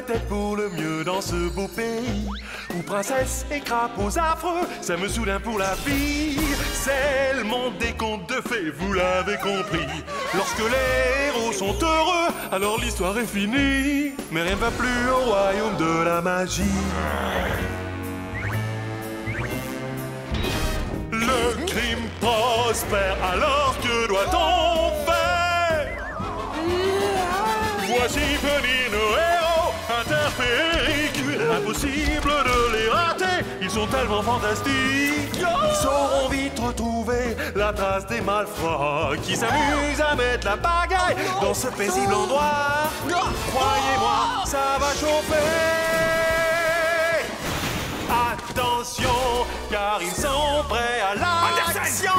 peut-être pour le mieux dans ce beau pays où princesse et crapauds affreux s'aiment soudain pour la vie. C'est le monde des contes de fées, vous l'avez compris. Lorsque les héros sont heureux, alors l'histoire est finie. Mais rien ne va plus au royaume de la magie. Le crime prospère, alors que doit-on faire? Voici venir nos héros interfériques. Impossible de les rater, ils sont tellement fantastiques. Ils sauront vite retrouver la trace des malfrats qui s'amusent à mettre la pagaille dans ce paisible endroit. Croyez-moi, ça va chauffer. Attention, car ils sont prêts à l'action.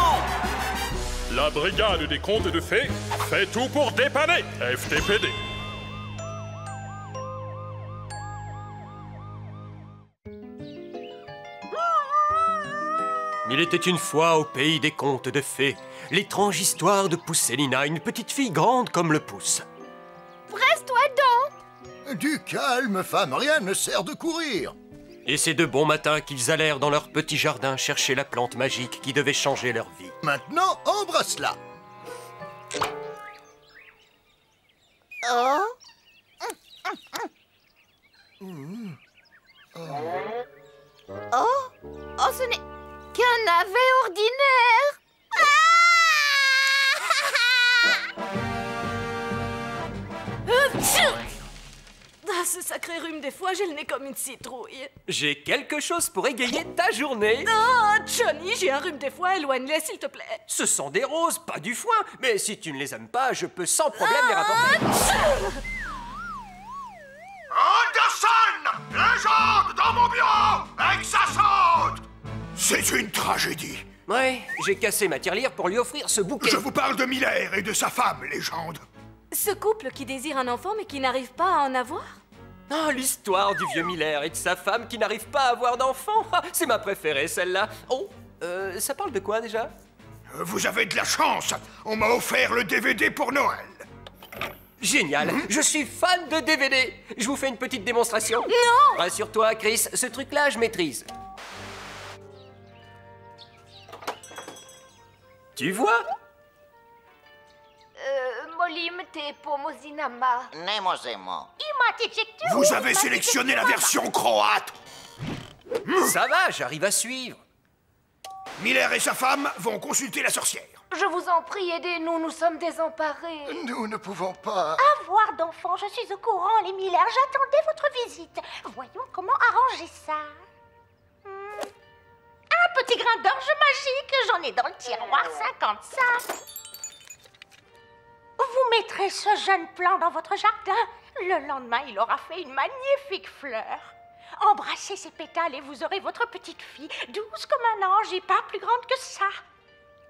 La brigade des contes de fées fait tout pour dépanner FTPD. Il était une fois au pays des contes de fées l'étrange histoire de Pousselina, une petite fille grande comme le pouce. Presse-toi donc! Du calme, femme, rien ne sert de courir. Et c'est de bon matin qu'ils allèrent dans leur petit jardin chercher la plante magique qui devait changer leur vie. Maintenant, embrasse-la. Oh! Oh, ce n'est qu'un navet ordinaire! Ah, ce sacré rhume, des fois, j'ai le nez comme une citrouille. J'ai quelque chose pour égayer ta journée. Oh, Johnny, j'ai un rhume des fois, éloigne-les, s'il te plaît. Ce sont des roses, pas du foin. Mais si tu ne les aimes pas, je peux sans problème les rapporter. Anderson! Légende dans mon bureau! Et que ça saute! C'est une tragédie. Ouais, j'ai cassé ma tirelire pour lui offrir ce bouquet. Je vous parle de Miller et de sa femme, Légende. Ce couple qui désire un enfant mais qui n'arrive pas à en avoir? Oh, l'histoire du vieux Miller et de sa femme qui n'arrive pas à avoir d'enfant. Ah, c'est ma préférée, celle-là. Oh, ça parle de quoi, déjà? Vous avez de la chance. On m'a offert le DVD pour Noël. Génial, je suis fan de DVD. Je vous fais une petite démonstration. Non! Rassure-toi, Chris, ce truc-là, je maîtrise. Tu vois? Molim te pomozinama. Nemosemo. Vous avez sélectionné la version croate. Ça va, j'arrive à suivre. Miller et sa femme vont consulter la sorcière. Je vous en prie, aidez-nous, nous sommes désemparés. Nous ne pouvons pas... Avoir d'enfants, je suis au courant, les Miller. J'attendais votre visite. Voyons comment arranger ça. Un petit grain d'orge magique, j'en ai dans le tiroir 55. Vous mettrez ce jeune plant dans votre jardin. Le lendemain, il aura fait une magnifique fleur. Embrassez ses pétales et vous aurez votre petite fille, douce comme un ange et pas plus grande que ça.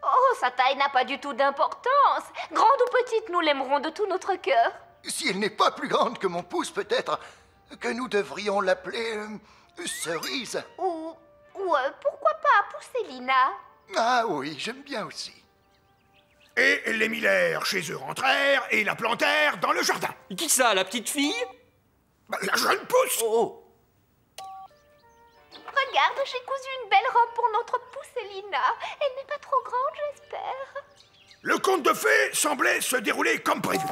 Oh, sa taille n'a pas du tout d'importance. Grande ou petite, nous l'aimerons de tout notre cœur. Si elle n'est pas plus grande que mon pouce, peut-être que nous devrions l'appeler... Cerise. Ou pourquoi pas Pousselina? Ah oui, j'aime bien aussi. Et les Miller chez eux rentrèrent et la plantèrent dans le jardin. Qui ça, la petite fille? La jeune pousse. Oh. Regarde, j'ai cousu une belle robe pour notre Pousselina. Elle n'est pas trop grande, j'espère. Le conte de fées semblait se dérouler comme prévu.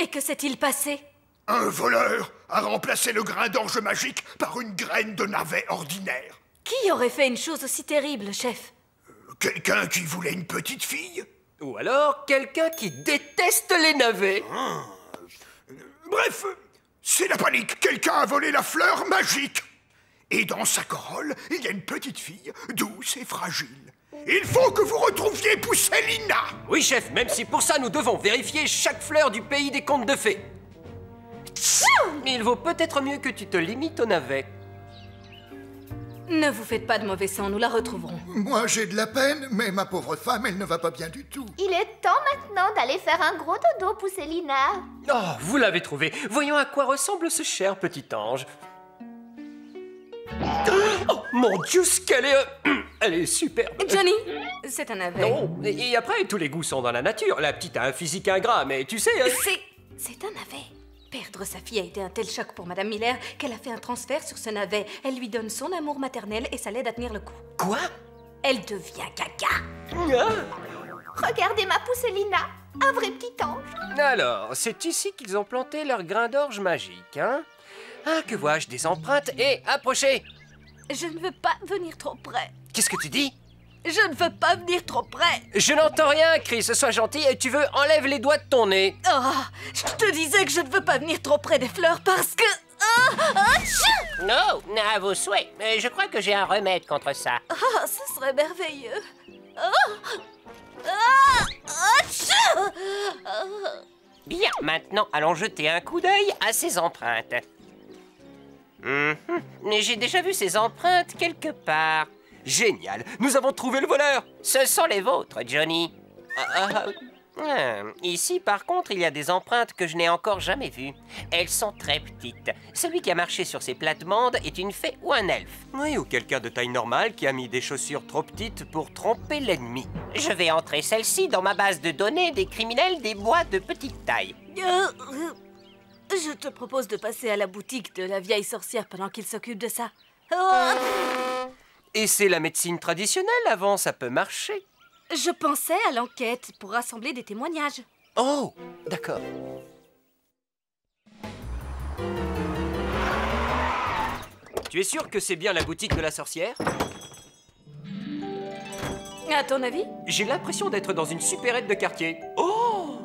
Et que s'est-il passé? Un voleur a remplacé le grain d'orge magique par une graine de navet ordinaire. Qui aurait fait une chose aussi terrible, chef? Quelqu'un qui voulait une petite fille. Ou alors quelqu'un qui déteste les navets. Bref, c'est la panique. Quelqu'un a volé la fleur magique. Et dans sa corolle, il y a une petite fille, douce et fragile. Il faut que vous retrouviez Pousselina. Oui, chef, même si pour ça nous devons vérifier chaque fleur du pays des contes de fées. Il vaut peut-être mieux que tu te limites au navet. Ne vous faites pas de mauvais sang, nous la retrouverons. Moi, j'ai de la peine, mais ma pauvre femme, elle ne va pas bien du tout. Il est temps maintenant d'aller faire un gros dodo, Pousselina. Oh, vous l'avez trouvé. Voyons à quoi ressemble ce cher petit ange. Oh, mon Dieu, ce qu'elle est... Elle est superbe. Johnny, c'est un navet. Non, et après, tous les goûts sont dans la nature. La petite a un physique ingrat, mais tu sais... C'est un navet. Perdu Perdre sa fille a été un tel choc pour Madame Miller qu'elle a fait un transfert sur ce navet. Elle lui donne son amour maternel et ça l'aide à tenir le coup. Quoi? Elle devient caca. Regardez ma Pousselina, un vrai petit ange. Alors, c'est ici qu'ils ont planté leur grain d'orge magique, hein? Ah, que vois-je? Des empreintes et approchez! Je ne veux pas venir trop près. Qu'est-ce que tu dis? Je ne veux pas venir trop près. Je n'entends rien, Chris, sois gentil et tu veux enlève les doigts de ton nez. Oh, je te disais que je ne veux pas venir trop près des fleurs parce que... Non, à vos souhaits. Je crois que j'ai un remède contre ça. Oh, ce serait merveilleux. Bien, maintenant, allons jeter un coup d'œil à ces empreintes. Mais j'ai déjà vu ces empreintes quelque part. Génial, nous avons trouvé le voleur. Ce sont les vôtres, Johnny. Ici, par contre, il y a des empreintes que je n'ai encore jamais vues. Elles sont très petites. Celui qui a marché sur ces plates-bandes est une fée ou un elfe. Oui, ou quelqu'un de taille normale qui a mis des chaussures trop petites pour tromper l'ennemi. Je vais entrer celle-ci dans ma base de données des criminels des bois de petite taille. Je te propose de passer à la boutique de la vieille sorcière pendant qu'il s'occupe de ça. Et c'est la médecine traditionnelle, avant ça peut marcher. Je pensais à l'enquête pour rassembler des témoignages. Oh, d'accord. Tu es sûr que c'est bien la boutique de la sorcière? À ton avis? J'ai l'impression d'être dans une supérette de quartier. Oh!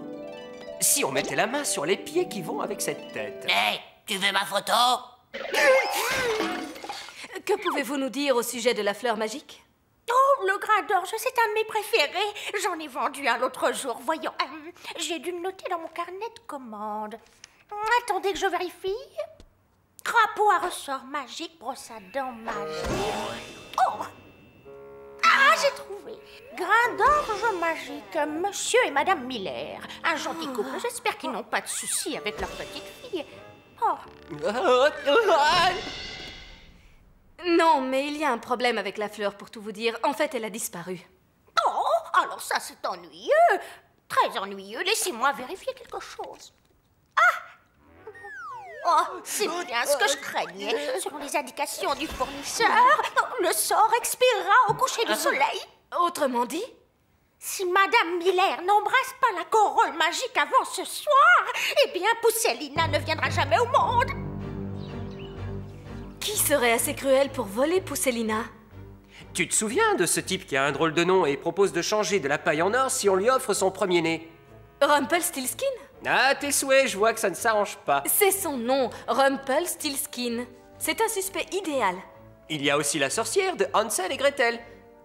Si on mettait la main sur les pieds qui vont avec cette tête. Hey, tu veux ma photo? Que pouvez-vous nous dire au sujet de la fleur magique? Oh, le grain d'orge, c'est un de mes préférés. J'en ai vendu un l'autre jour. Voyons, j'ai dû le noter dans mon carnet de commandes. Attendez que je vérifie. Crapaud à ressort magique, brosse à dents magique. Oh! Ah, j'ai trouvé. Grain d'orge magique, monsieur et madame Miller. Un gentil couple. J'espère qu'ils n'ont pas de soucis avec leur petite fille. Oh. Non, mais il y a un problème avec la fleur, pour tout vous dire. En fait, elle a disparu. Oh, alors ça, c'est ennuyeux. Très ennuyeux. Laissez-moi vérifier quelque chose. Ah! Oh, c'est bien ce que je craignais. Selon les indications du fournisseur, le sort expirera au coucher du soleil. Autrement dit? Si Madame Miller n'embrasse pas la corolle magique avant ce soir, eh bien, Pousselina ne viendra jamais au monde. Qui serait assez cruel pour voler Pousselina? Tu te souviens de ce type qui a un drôle de nom et propose de changer de la paille en or si on lui offre son premier-né? Rumpelstiltskin? Ah, tes souhaits, je vois que ça ne s'arrange pas. C'est son nom, Rumpelstiltskin. C'est un suspect idéal. Il y a aussi la sorcière de Hansel et Gretel.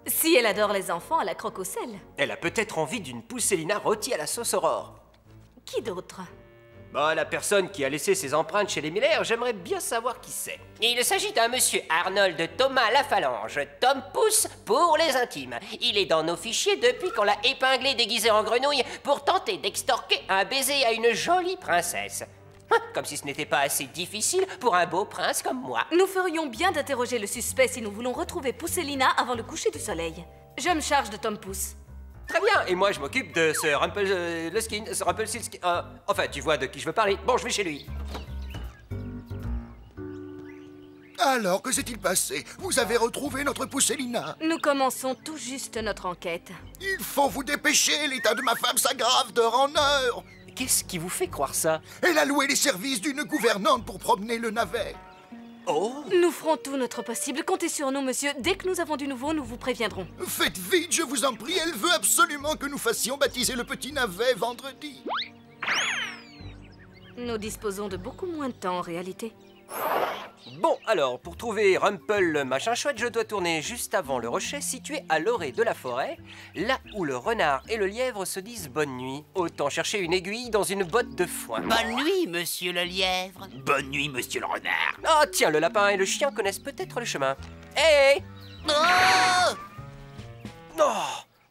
Si elle adore les enfants, elle la croque au sel. Elle a peut-être envie d'une Pousselina rôtie à la sauce Aurore. Qui d'autre? Bah, la personne qui a laissé ses empreintes chez les Miller, j'aimerais bien savoir qui c'est. Il s'agit d'un monsieur Arnold Thomas Laphalange, Tom Pouce pour les intimes. Il est dans nos fichiers depuis qu'on l'a épinglé déguisé en grenouille pour tenter d'extorquer un baiser à une jolie princesse. Comme si ce n'était pas assez difficile pour un beau prince comme moi. Nous ferions bien d'interroger le suspect si nous voulons retrouver Pousselina avant le coucher du soleil. Je me charge de Tom Pouce. Très bien, et moi je m'occupe de ce Rumpelstiltskin. Enfin, tu vois de qui je veux parler. Bon, je vais chez lui. Alors, que s'est-il passé? Vous avez retrouvé notre Pousselina? Nous commençons tout juste notre enquête. Il faut vous dépêcher, l'état de ma femme s'aggrave d'heure en heure. Qu'est-ce qui vous fait croire ça? Elle a loué les services d'une gouvernante pour promener le navet. Oh! Nous ferons tout notre possible. Comptez sur nous, monsieur. Dès que nous avons du nouveau, nous vous préviendrons. Faites vite, je vous en prie. Elle veut absolument que nous fassions baptiser le petit navet vendredi. Nous disposons de beaucoup moins de temps, en réalité. Bon, alors, pour trouver Rumpel machin chouette, je dois tourner juste avant le rocher situé à l'orée de la forêt, là où le renard et le lièvre se disent bonne nuit. Autant chercher une aiguille dans une botte de foin. Bonne nuit, monsieur le lièvre. Bonne nuit, monsieur le renard. Ah tiens, le lapin et le chien connaissent peut-être le chemin. Hé! Oh!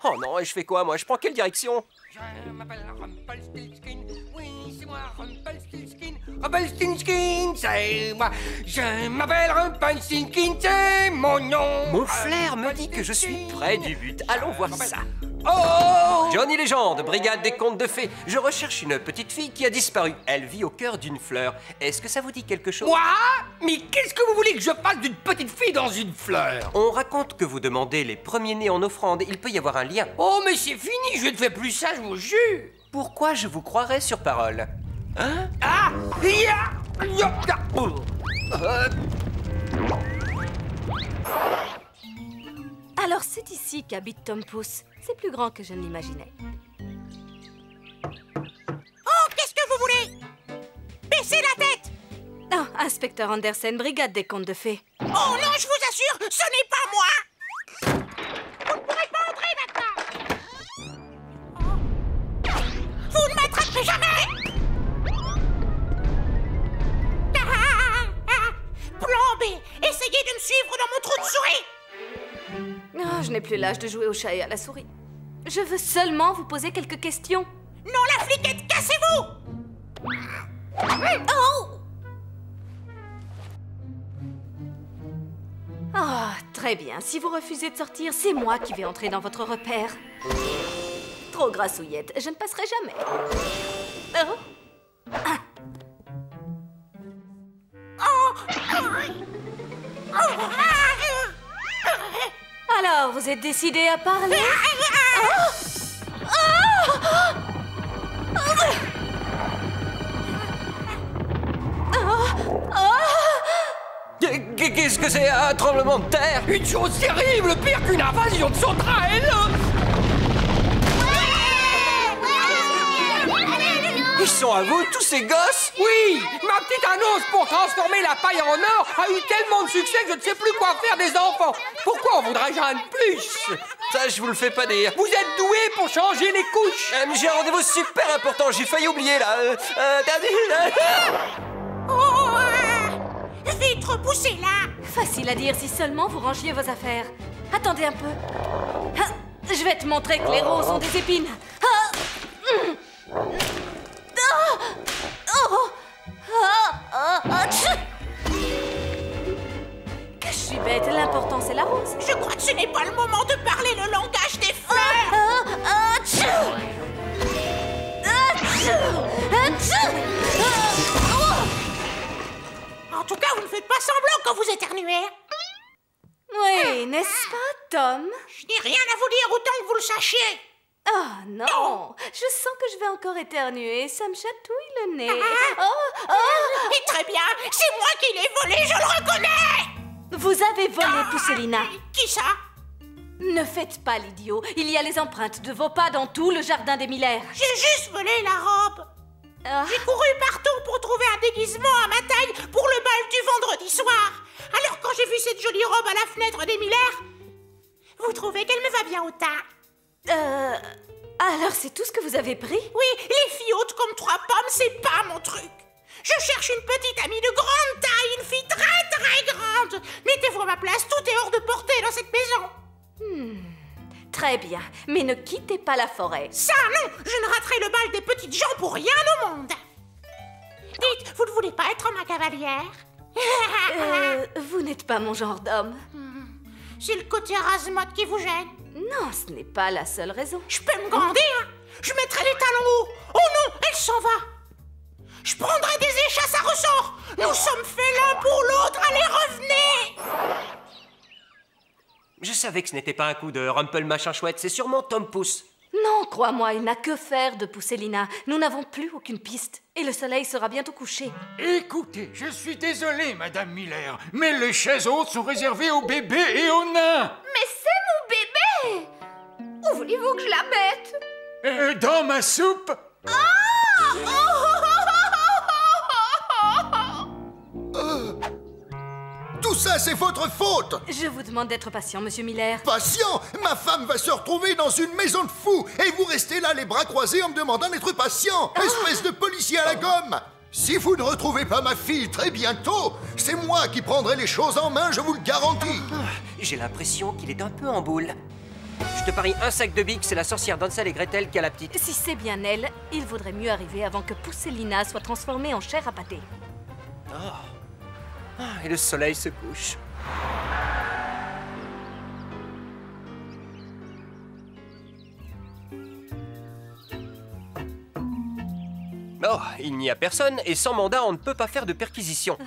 Oh non, et je fais quoi, moi? Je prends quelle direction? Je m'appelle Rumpelstiltskin, oui, c'est moi, Rumpelstiltskin. Rumpelstiltskin, c'est moi. Je m'appelle Rumpelstiltskin, c'est mon nom. Mon flair me dit que je suis près du but. Allons voir ça. Oh! Johnny Légende, brigade des contes de fées. Je recherche une petite fille qui a disparu. Elle vit au cœur d'une fleur. Est-ce que ça vous dit quelque chose? Quoi? Mais qu'est-ce que vous voulez que je fasse d'une petite fille dans une fleur? On raconte que vous demandez les premiers-nés en offrande. Il peut y avoir un lien. Oh, mais c'est fini, je ne fais plus ça, je vous jure. Pourquoi je vous croirais sur parole? Hein? Ah! Alors c'est ici qu'habite Tom Pouce. C'est plus grand que je ne l'imaginais. Oh, qu'est-ce que vous voulez? Baissez la tête! Ah, inspecteur Andersen, brigade des contes de fées. Oh non, je vous assure, ce n'est pas moi! Vous ne pourrez pas entrer maintenant! Vous ne m'attraperez jamais! Plan B, essayez de me suivre dans mon trou de souris! Ah, je n'ai plus l'âge de jouer au chat et à la souris. Je veux seulement vous poser quelques questions. Non, la fliquette, cassez-vous! Oh! Ah, très bien. Si vous refusez de sortir, c'est moi qui vais entrer dans votre repère. Trop grassouillette, je ne passerai jamais. Oh. Ah. Alors, vous êtes décidé à parler? Qu'est-ce que c'est? Un tremblement de terre? Une chose terrible, pire qu'une invasion de sauterelles! Ils sont à vous, tous ces gosses? Oui! Ma petite annonce pour transformer la paille en or a eu tellement de succès que je ne sais plus quoi faire des enfants! Pourquoi en voudrais-je un de plus? Ça, je vous le fais pas dire. Vous êtes doué pour changer les couches! J'ai un rendez-vous super important, j'ai failli oublier là. Vite, repoussez-la! Facile à dire si seulement vous rangiez vos affaires. Attendez un peu. Ah, je vais te montrer que les roses ont des épines. Que je suis bête, l'important c'est la rose. Je crois que ce n'est pas le moment de parler le langage des fleurs! En tout cas, vous ne faites pas semblant quand vous éternuez. Oui, n'est-ce pas, Tom? Je n'ai rien à vous dire autant que vous le sachiez. Oh non, je sens que je vais encore éternuer, ça me chatouille le nez. Et très bien, c'est moi qui l'ai volé, je le reconnais. Vous avez volé Pousselina. Qui ça? Ne faites pas l'idiot, il y a les empreintes de vos pas dans tout le jardin des Miller. J'ai juste volé la robe. J'ai couru partout pour trouver un déguisement à ma taille pour le bal du vendredi soir. Alors quand j'ai vu cette jolie robe à la fenêtre des Miller, vous trouvez qu'elle me va bien au teint? Alors c'est tout ce que vous avez pris? Oui, les filles hautes comme 3 pommes, c'est pas mon truc. Je cherche une petite amie de grande taille, une fille très très grande. Mettez-vous à ma place, tout est hors de portée dans cette maison. Très bien, mais ne quittez pas la forêt. Ça non, je ne raterai le bal des petites gens pour rien au monde. Dites, vous ne voulez pas être ma cavalière? Vous n'êtes pas mon genre d'homme. C'est le côté rase-motte qui vous gêne? Non, ce n'est pas la seule raison. Je peux me grandir. Je mettrai les talons hauts. Oh non, elle s'en va. Je prendrai des échasses à ressort. Nous sommes faits l'un pour l'autre. Allez, revenez. Je savais que ce n'était pas un coup de Rumpel machin chouette, c'est sûrement Tom Pouce. Non, crois-moi, il n'a que faire de Pousselina. Nous n'avons plus aucune piste. Et le soleil sera bientôt couché. Écoutez, je suis désolé, Madame Miller, mais les chaises hautes sont réservées aux bébés et aux nains. Mais c'est mon bébé! Où voulez-vous que je la mette? Dans ma soupe. Tout ça, c'est votre faute! Je vous demande d'être patient, Monsieur Miller. Patient! Ma femme va se retrouver dans une maison de fous et vous restez là les bras croisés en me demandant d'être patient! Espèce de policier à la gomme! Si vous ne retrouvez pas ma fille très bientôt, c'est moi qui prendrai les choses en main, je vous le garantis! J'ai l'impression qu'il est un peu en boule. Je te parie un sac de biques, c'est la sorcière d'Hansel et Gretel qui a la petite. Si c'est bien elle, il vaudrait mieux arriver avant que Pousselina soit transformée en chair à pâté. Et le soleil se couche. Oh, il n'y a personne, et sans mandat, on ne peut pas faire de perquisition.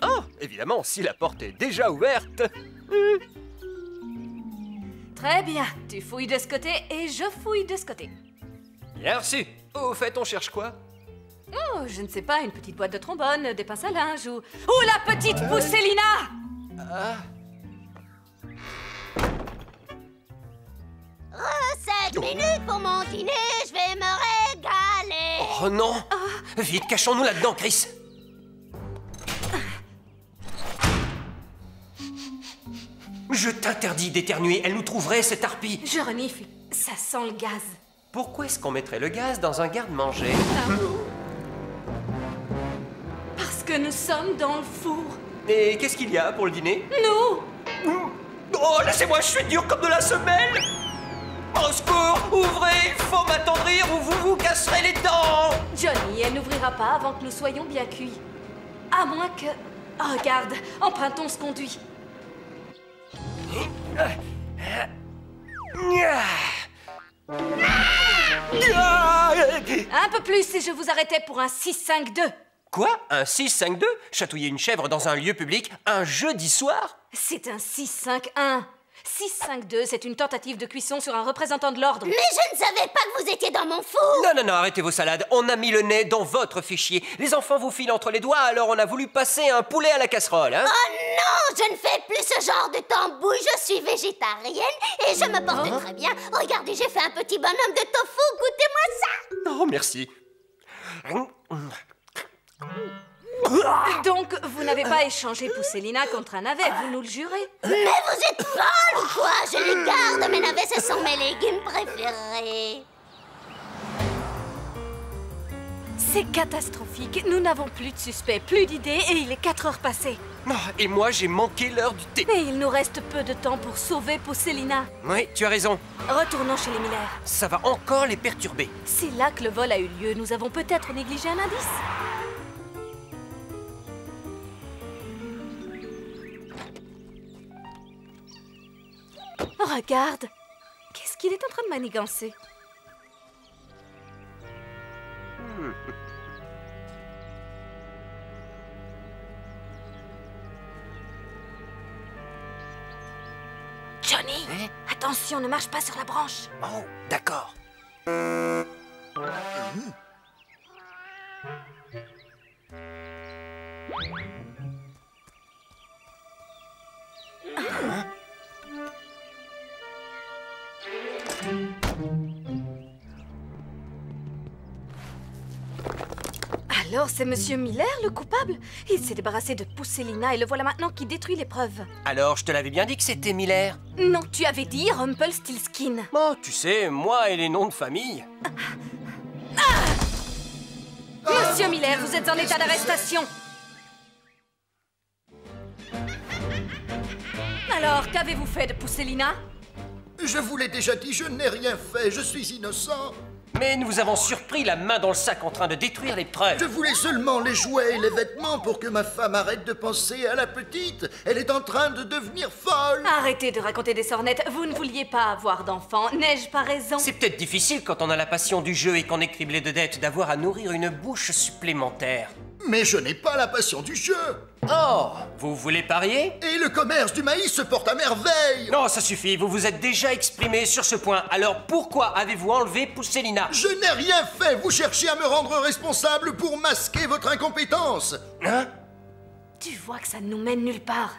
Oh, évidemment, si la porte est déjà ouverte. Très bien, tu fouilles de ce côté et je fouille de ce côté. Bien reçu. Au fait, on cherche quoi? Oh, je ne sais pas, une petite boîte de trombone, des pinces à linge ou... Oh, la petite Poussélina! Recette minutes pour mon dîner, je vais me régaler. Oh non! Vite, cachons-nous là-dedans, Chris. Je t'interdis d'éternuer, elle nous trouverait, cette harpie. Je renifle, ça sent le gaz. Pourquoi est-ce qu'on mettrait le gaz dans un garde-manger? Parce que nous sommes dans le four. Et qu'est-ce qu'il y a pour le dîner? Nous! Oh, laissez-moi, je suis dur comme de la semelle! Au secours, ouvrez, il faut m'attendrir ou vous vous casserez les dents! Johnny, elle n'ouvrira pas avant que nous soyons bien cuits. À moins que... Oh, regarde, empruntons ce conduit. Un peu plus et je vous arrêtais pour un 6-5-2. Quoi? Un 6-5-2? Chatouiller une chèvre dans un lieu public un jeudi soir? C'est un 6-5-1. 6-5-2, c'est une tentative de cuisson sur un représentant de l'ordre. Mais je ne savais pas que vous étiez dans mon four. Non, arrêtez vos salades. On a mis le nez dans votre fichier. Les enfants vous filent entre les doigts, alors on a voulu passer un poulet à la casserole, hein? Oh non, je ne fais plus ce genre de tambouille. Je suis végétarienne et je me porte très bien. Regardez, j'ai fait un petit bonhomme de tofu. Goûtez-moi ça. Oh, merci. Donc, vous n'avez pas échangé Poussélina contre un navet, vous nous le jurez? Mais vous êtes folle ou quoi? Je les garde, mes navets, ce sont mes légumes préférés. C'est catastrophique. Nous n'avons plus de suspects, plus d'idées et il est 4 heures passées. Oh, et moi, j'ai manqué l'heure du thé. Et il nous reste peu de temps pour sauver Poussélina. Oui, tu as raison. Retournons chez les Miller. Ça va encore les perturber. C'est là que le vol a eu lieu. Nous avons peut-être négligé un indice. Regarde. Qu'est-ce qu'il est en train de manigancer? Johnny, attention, ne marche pas sur la branche. Oh, d'accord. Alors, c'est Monsieur Miller, le coupable? Il s'est débarrassé de Poussélina et le voilà maintenant qui détruit les preuves. Alors, je te l'avais bien dit que c'était Miller. Non, tu avais dit Rumpelstiltskin. Oh, tu sais, moi et les noms de famille. Monsieur Miller, vous êtes en état d'arrestation. Alors, qu'avez-vous fait de Poussélina? Je vous l'ai déjà dit, je n'ai rien fait, je suis innocent. Mais nous vous avons surpris la main dans le sac en train de détruire les preuves. Je voulais seulement les jouets et les vêtements pour que ma femme arrête de penser à la petite. Elle est en train de devenir folle. Arrêtez de raconter des sornettes. Vous ne vouliez pas avoir d'enfant. N'ai-je pas raison? C'est peut-être difficile quand on a la passion du jeu et qu'on est criblé de dettes d'avoir à nourrir une bouche supplémentaire. Mais je n'ai pas la passion du jeu. Oh, vous voulez parier? Et le commerce du maïs se porte à merveille. Non, ça suffit, vous vous êtes déjà exprimé sur ce point. Alors pourquoi avez-vous enlevé Poussélina? Je n'ai rien fait. Vous cherchez à me rendre responsable pour masquer votre incompétence. Hein? Tu vois que ça ne nous mène nulle part.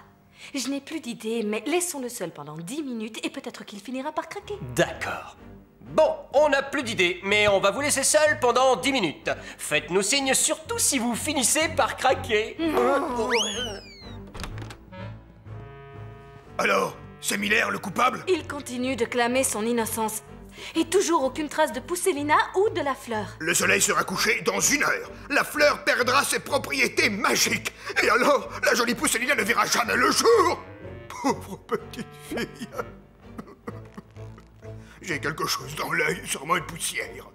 Je n'ai plus d'idée, mais laissons-le seul pendant 10 minutes et peut-être qu'il finira par craquer. D'accord. Bon, on n'a plus d'idées, mais on va vous laisser seul pendant 10 minutes. Faites-nous signe, surtout si vous finissez par craquer. Alors, c'est Miller le coupable? Il continue de clamer son innocence. Et toujours aucune trace de Poussélina ou de la fleur. Le soleil sera couché dans 1 heure. La fleur perdra ses propriétés magiques. Et alors, la jolie Poussélina ne verra jamais le jour. Pauvre petite fille. J'ai quelque chose dans l'œil, sûrement une poussière.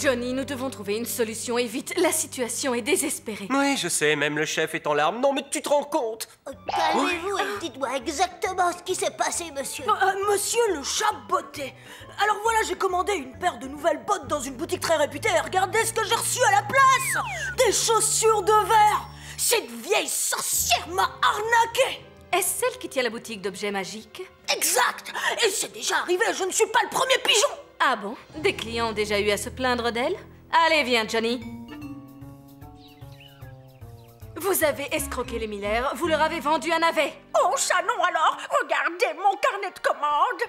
Johnny, nous devons trouver une solution et vite. La situation est désespérée. Oui, je sais, même le chef est en larmes. Non, mais tu te rends compte? Calmez-vous et dites-moi exactement ce qui s'est passé, monsieur. Monsieur le chat botté. Alors voilà, j'ai commandé une paire de nouvelles bottes dans une boutique très réputée et regardez ce que j'ai reçu à la place. Des chaussures de verre. Cette vieille sorcière m'a arnaqué. Est-ce celle qui tient la boutique d'objets magiques? Exact. Et c'est déjà arrivé, je ne suis pas le premier pigeon. Ah bon? Des clients ont déjà eu à se plaindre d'elle? Allez, viens, Johnny. Vous avez escroqué les Miller, vous leur avez vendu un navet. Oh, ça non alors. Regardez mon carnet de commande.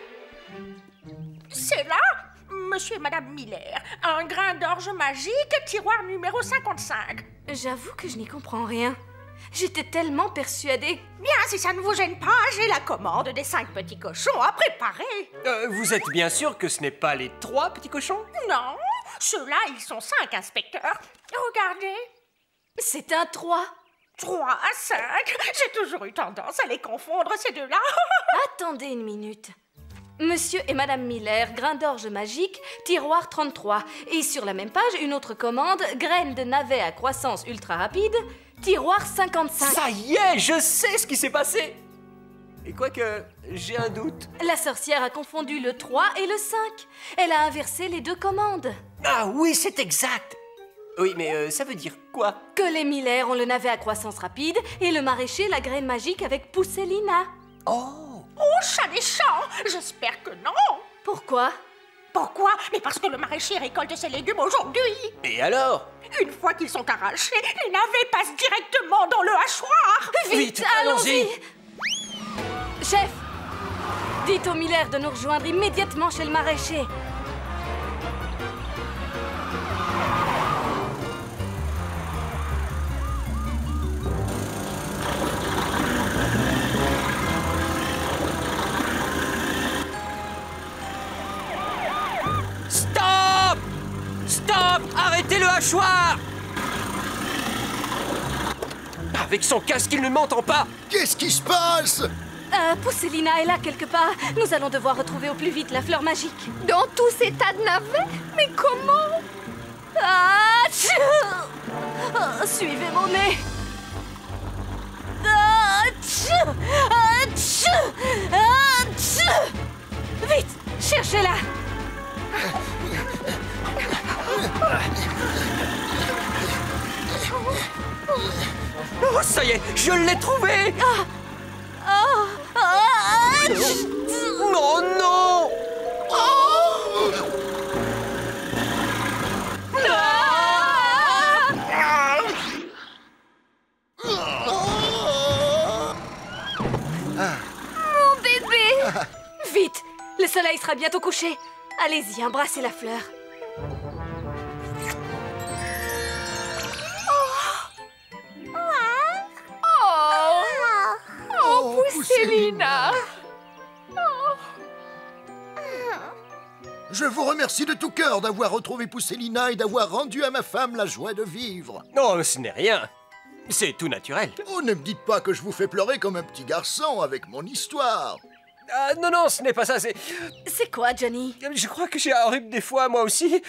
C'est là, monsieur et madame Miller. Un grain d'orge magique, tiroir numéro 55. J'avoue que je n'y comprends rien. J'étais tellement persuadée. Bien, si ça ne vous gêne pas, j'ai la commande des 5 petits cochons à préparer. Vous êtes bien sûr que ce n'est pas les 3 petits cochons? Non, ceux-là, ils sont 5, inspecteur. Regardez. C'est un 3. 3 à 5. J'ai toujours eu tendance à les confondre, ces deux-là. Attendez une minute. Monsieur et Madame Miller, grain d'orge magique, tiroir 33. Et sur la même page, une autre commande, graines de navet à croissance ultra rapide, tiroir 55. Ça y est, je sais ce qui s'est passé. Et quoique, j'ai un doute. La sorcière a confondu le 3 et le 5. Elle a inversé les 2 commandes. Ah oui, c'est exact. Oui, mais ça veut dire quoi? Que les Miller ont le navet à croissance rapide et le maraîcher la graine magique avec Poussellina. Oh! Oh, chat des champs! J'espère que non! Pourquoi? Pourquoi? Mais parce que le maraîcher récolte ses légumes aujourd'hui! Et alors? Une fois qu'ils sont arrachés, les navets passent directement dans le hachoir! Vite, allons-y! Chef, dites aux Miller de nous rejoindre immédiatement chez le maraîcher. Stop! Arrêtez le hachoir! Avec son casque, il ne m'entend pas! Qu'est-ce qui se passe? Poussellina est là quelque part. Nous allons devoir retrouver au plus vite la fleur magique. Dans tous ces tas de navets? Mais comment? Suivez mon nez. Vite, cherchez-la. Oh, ça y est, je l'ai trouvé! Oh non! Mon bébé! Vite, le soleil sera bientôt couché. Allez-y, embrassez la fleur. Poussellina! Je vous remercie de tout cœur d'avoir retrouvé Poussellina et d'avoir rendu à ma femme la joie de vivre. Non, ce n'est rien. C'est tout naturel. Oh, ne me dites pas que je vous fais pleurer comme un petit garçon avec mon histoire. Ah, non, ce n'est pas ça, c'est... C'est quoi, Johnny? Je crois que j'ai un rhume des fois, moi aussi.